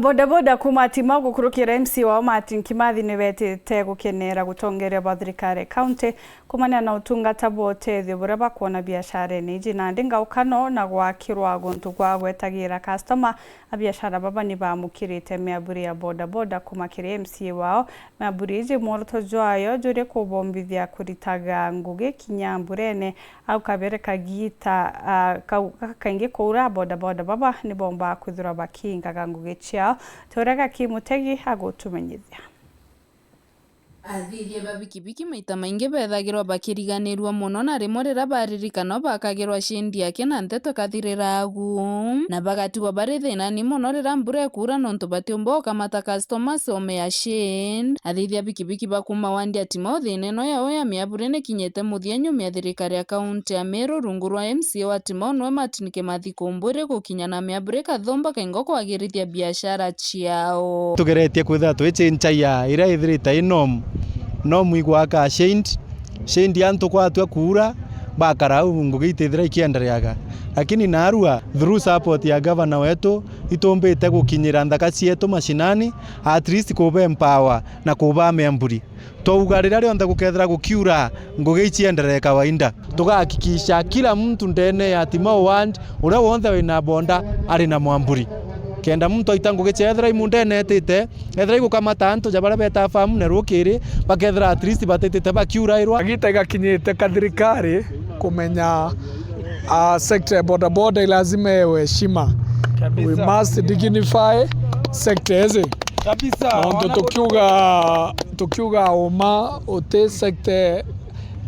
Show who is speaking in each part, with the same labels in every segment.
Speaker 1: Bodaboda kuma tima gukurukira MC wao Martin Kimathi nibetete gukenera gutongeria ba thirikari county kumania na utungata botethio buria bakuona biashara niji na ndinga ukano na gwakirwa guntu gwa gwetagira customer abiashara baba ni bamukirite miaburi ya bodaboda kumakiri MC wao miaburi ije mworoto jwayo jure kubombithia kuritaga ngugi kinyamburene au kabere kagita kaingi kuura bodaboda baba ni bomba kuthura bakinga ngugi chia Torega Kimutegi agutumenyithia.
Speaker 2: Athithia ba bikibiki maita maingi bethagirwa bakiriganirwa muno na rimwe rira baririkana bakagirwa cindi yake na nteto kathirira agu na bagatigwa bari thinani muno rira mbura ekura nontu batiumboka mata customers ome ya shin. Athithia bikibiki bakuma wandi atimo thina ino yao ya miabure nikinyete muthia nyumia thirikari ya kaunti ya Meru rungu rwa MCA wa timo nwe Martin Kimathi kumbure gukinya na miabure kathomba kaingo kwagirithia biashara ciao.
Speaker 3: Tugeretie kwitha twichinchaya ira ithirita inom no mwigwa ka shendi antu kwatwa kura bakarau ngugi itithira ikiendereaga lakini narua through support ya governor wetu itombete gukinyira nthaka cietu mashinani at least kuba empower na kuba memburi tougarira rionde gukethira gukiura ngugi ikienderee kawaida tugahakikisha kila mtu ndene ya Timau ward uria wothe wina bonda ari na mwamburi kenda mtu aitangu gicethera imundene etete ethera igukamata antu jabara beta famu ne rukiri bakethera at least batete bakiurairwa
Speaker 4: agita igakinyite kathirikari kumenya sector bodaboda lazima ewe heshima. We must dignify sector hizi kabisa. Tukiuga uma ote sector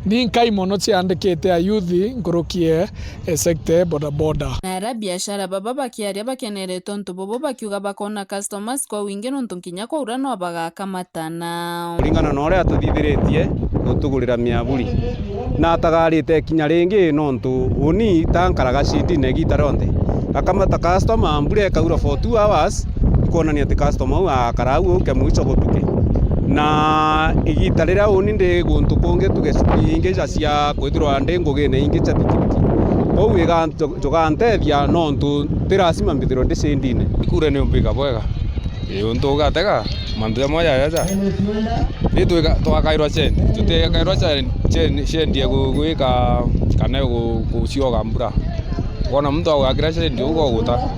Speaker 4: ni nkai mono ciandikite a yuthi ngurukie sector bodaboda
Speaker 2: na biashara baba bakiaria bakenere tontu bobo bakiuga bakona customers kwa wingi nontu nkinya kwa ura no bagakamatana
Speaker 5: ringana na uria tuthithiritie gutugurira miaburi na atagarite kinya ringi nontu uni tankaraga cindi ne gita ronde akamata customer mbure kaura for 2 hours kuonania ati customer wa karau ke mwicho gutuke na igita rira uni ndi guntu kungi tugecinge cia kwithirwa ndi ngugine ingi cha tikiti ou iga jogantethia nontu tirasima mbithiro ndi cindine ikure ni umbika bwega untu ugatega mandu ya moya yaja ni twakairwa cendi tutekairwa cendi gwika kana gucioga mbura wona muntu agakira cendi ugo guta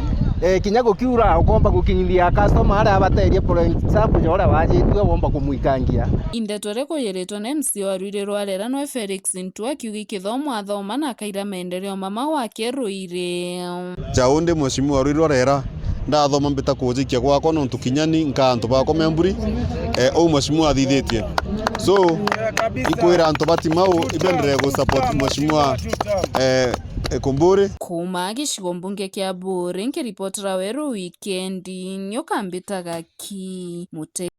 Speaker 6: kinya gukiura ukomba gukinyithia customer ara abaterie point sabu jora wajitwe womba kumuikangia
Speaker 2: indeto reko yeretwa na MC wa Rwire Rwarera no Felix Ntua kiugi kithomo athoma na kaira maendeleo mama wake Ruire
Speaker 7: jaunde mheshimiwa wa Rwire Rwarera ndathoma mbita kujikia gwako no tukinyani nkantu bako memburi o mheshimiwa athithitie so ikwira antu batimau ibendere go support mheshimiwa Kumburi
Speaker 2: kuma gicigo mbunge kia Buri nkiripotera weru weekend nyoka mbitaga ki mute